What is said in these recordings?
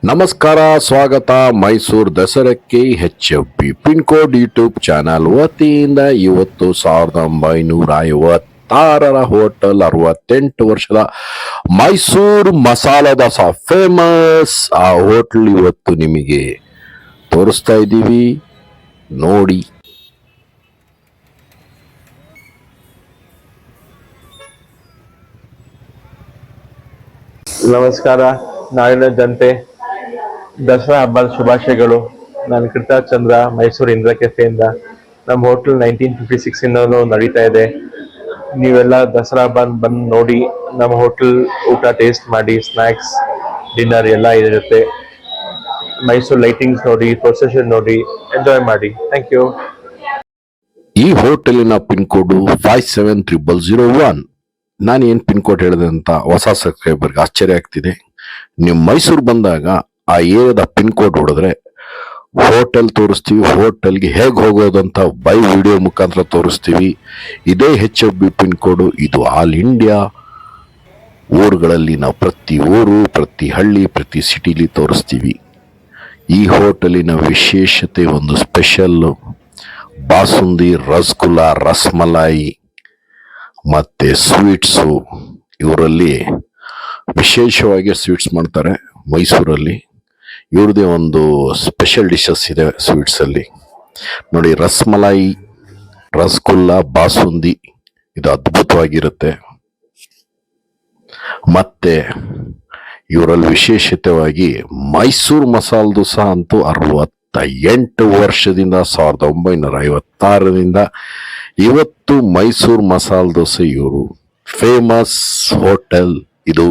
ನಮಸ್ಕಾರ, ಸ್ವಾಗತ ಮೈಸೂರು ದಸರಕ್ಕೆ HFB pin code YouTube channel ವತಿಯಿಂದ ಇವತ್ತು 1956ರ ಹೋಟೆಲ್ 68 ವರ್ಷದ ಮೈಸೂರು ಮಸಾಲ ದೋಸಾ ಫೇಮಸ್ ಆ ಹೋಟೆಲ್ ಇವತ್ತು ನಿಮಗೆ ತೋರಿಸ್ತಾ ಇದ್ದೀವಿ, ನೋಡಿ. ನಮಸ್ಕಾರ ನಾಡಿನ ಜನತೆ, ದಸರಾ ಹಬ್ಬದ ಶುಭಾಶಯಗಳು. ನಾನು ಕೃತಾರ್ಥ್ ಚಂದ್ರ, ಮೈಸೂರು ಇಂದ್ರ ಕೆಫೆಯಿಂದ. ನಮ್ಮ ಹೋಟೆಲ್ 1956 ಇಂದನೂ ನಡೀತಾ ಇದೆ. ನೀವೆಲ್ಲ ದಸರಾ ಹಬ್ಬ ಬಂದು ನೋಡಿ, ನಮ್ಮ ಹೋಟೆಲ್ ಊಟ ಟೇಸ್ಟ್ ಮಾಡಿ, ಸ್ನ್ಯಾಕ್ಸ್ ಡಿನ್ನರ್ ಎಲ್ಲ ಇರುತ್ತೆ. ಮೈಸೂರು ಲೈಟಿಂಗ್ಸ್ ನೋಡಿ, ಪ್ರೊಸೆಷನ್ ನೋಡಿ, ಎಂಜಾಯ್ ಮಾಡಿ. Thank you. ಈ ಹೋಟೆಲಿನ ಪಿನ್ ಕೋಡ್ 570001. ನಾನು ಏನು ಪಿನ್ ಕೋಡ್ ಹೇಳಿದೆ ಅಂತ ಹೊಸ ಸಬ್ಸ್ಕ್ರೈಬರ್ಗೆ ಆಶ್ಚರ್ಯ ಆಗ್ತಿದೆ. ನೀವು ಮೈಸೂರು ಬಂದಾಗ ಆ ಏರಿಯಾದ ಪಿನ್ ಕೋಡ್ ಹೊಡೆದ್ರೆ ಹೋಟೆಲ್ ತೋರಿಸ್ತೀವಿ. ಹೋಟೆಲ್ಗೆ ಹೇಗೆ ಹೋಗೋದಂತ ಬೈ ವಿಡಿಯೋ ಮುಖಾಂತರ ತೋರಿಸ್ತೀವಿ. ಇದೇ HFB ಪಿನ್ ಕೋಡು. ಇದು ಆಲ್ ಇಂಡಿಯಾ ಊರುಗಳಲ್ಲಿ ನಾವು ಪ್ರತಿ ಊರು, ಪ್ರತಿ ಹಳ್ಳಿ, ಪ್ರತಿ ಸಿಟಿಲಿ ತೋರಿಸ್ತೀವಿ. ಈ ಹೋಟೆಲಿನ ವಿಶೇಷತೆ ಒಂದು ಸ್ಪೆಷಲ್ ಬಾಸುಂದಿ, ರಸಗುಲ್ಲ, ರಸಮಲಾಯಿ ಮತ್ತೆ ಸ್ವೀಟ್ಸು. ಇವರಲ್ಲಿ ವಿಶೇಷವಾಗಿ ಸ್ವೀಟ್ಸ್ ಮಾಡ್ತಾರೆ ಮೈಸೂರಲ್ಲಿ. ಇವ್ರದೇ ಒಂದು ಸ್ಪೆಷಲ್ ಡಿಶಸ್ ಇದೆ ಸ್ವೀಟ್ಸಲ್ಲಿ. ನೋಡಿ, ರಸಮಲಾಯಿ, ರಸಗುಲ್ಲ, ಬಾಸುಂದಿ ಇದು ಅದ್ಭುತವಾಗಿರುತ್ತೆ. ಮತ್ತೆ ಇವರಲ್ಲಿ ವಿಶೇಷತೆಯಾಗಿ ಮೈಸೂರು ಮಸಾಲ ದೋಸಾ ಅಂತೂ 68 ವರ್ಷದಿಂದ 1956ರಿಂದ ಇವತ್ತು ಮೈಸೂರು ಮಸಾಲ ದೋಸೆ ಇವರು ಫೇಮಸ್ ಹೋಟೆಲ್ ಇದು.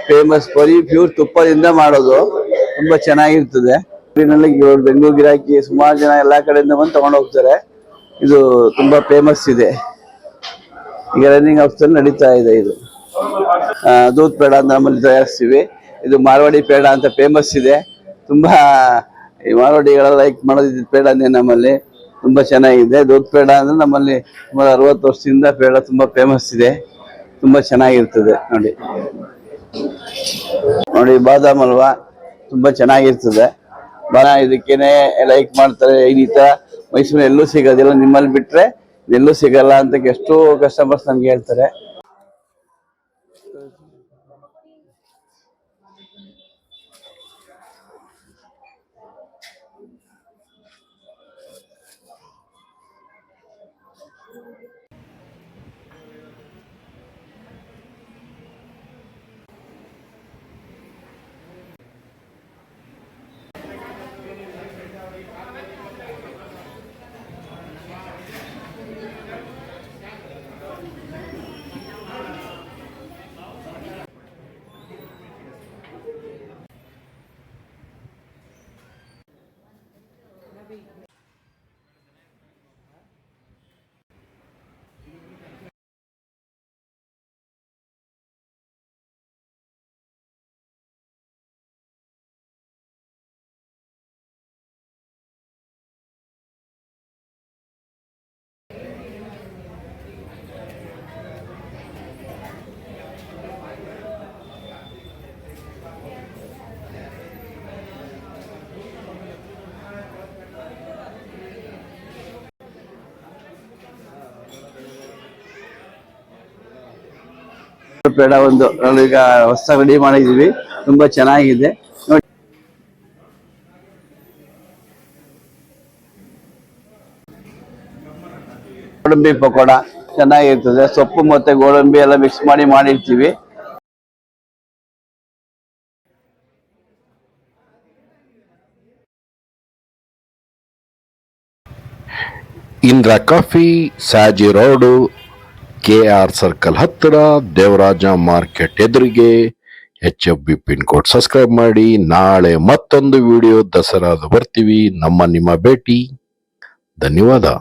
ಫೇಮಸ್ ಬರೀ ಪ್ಯೂರ್ ತುಪ್ಪದಿಂದ ಮಾಡೋದು, ತುಂಬಾ ಚೆನ್ನಾಗಿರ್ತದೆ. ಬೆಂಗಳೂರು ಗಿರಾಕಿ ಸುಮಾರು ಜನ ಎಲ್ಲಾ ಕಡೆಯಿಂದ ಬಂದು ತಗೊಂಡು ಹೋಗ್ತಾರೆ. ಇದು ತುಂಬಾ ಫೇಮಸ್ ಇದೆ. ಈಗ ರನ್ನಿಂಗ್ ಹೌಸ್ ನಡೀತಾ ಇದೆ. ಇದು ದೂದ್ ಪೇಡ ಅಂತ ನಮ್ಮಲ್ಲಿ ತಯಾರಿಸ್ತೀವಿ. ಇದು ಮಾರ್ವಾಡಿ ಪೇಡ ಅಂತ ಫೇಮಸ್ ಇದೆ. ತುಂಬಾ ಈ ಮಾರ್ವಾಡಿಗಳೆಲ್ಲ ಲೈಕ್ ಮಾಡೋದು ಪೇಡನೇ ನಮ್ಮಲ್ಲಿ ತುಂಬಾ ಚೆನ್ನಾಗಿದೆ. ದೂದ್ ಪೇಡ ಅಂದ್ರೆ ನಮ್ಮಲ್ಲಿ ಸುಮಾರು 60 ವರ್ಷದಿಂದ ಪೇಡ ತುಂಬಾ ಫೇಮಸ್ ಇದೆ. ತುಂಬಾ ಚೆನ್ನಾಗಿರ್ತದೆ. ನೋಡಿ ಬಾದಾಮ್ ಹಲ್ವಾ ತುಂಬಾ ಚೆನ್ನಾಗಿರ್ತದೆ. ಇದಕ್ಕೇನೆ ಲೈಕ್ ಮಾಡ್ತಾರೆ. ಈ ತರ ಮೈಸೂರು ಎಲ್ಲೂ ಸಿಗೋದಿಲ್ಲ, ನಿಮ್ಮಲ್ಲಿ ಬಿಟ್ರೆ ಎಲ್ಲೂ ಸಿಗಲ್ಲ ಅಂತ ಎಷ್ಟೋ ಕಸ್ಟಮರ್ಸ್ ನಮ್ಗೆ ಹೇಳ್ತಾರೆ. ಪೇಡ ಒಂದು ಈಗ ಹೊಸ ರೆಡಿ ಮಾಡಿದೀವಿ, ತುಂಬಾ ಚೆನ್ನಾಗಿದೆ. ನೋಡಿ, ಗೋಡಂಬಿ ಪಕೋಡ ಚೆನ್ನಾಗಿರ್ತದೆ. ಸೊಪ್ಪು ಮತ್ತೆ ಗೋಡಂಬಿ ಎಲ್ಲ ಮಿಕ್ಸ್ ಮಾಡಿ ಮಾಡಿರ್ತೀವಿ. Indira coffee, Saji road, KR circle ಹತ್ತಿರ, ದೇವರಾಜ ಮಾರ್ಕೆಟ್ ಎದುರಿಗೆ, HFB ಪಿನ್ ಕೋಡ್. ಸಬ್ಸ್ಕ್ರೈಬ್ ಮಾಡಿ. ನಾಳೆ ಮತ್ತೊಂದು ವಿಡಿಯೋ ದಸರಾದ ಬರ್ತೀವಿ. ನಿಮ್ಮ ಭೇಟಿ. ಧನ್ಯವಾದ.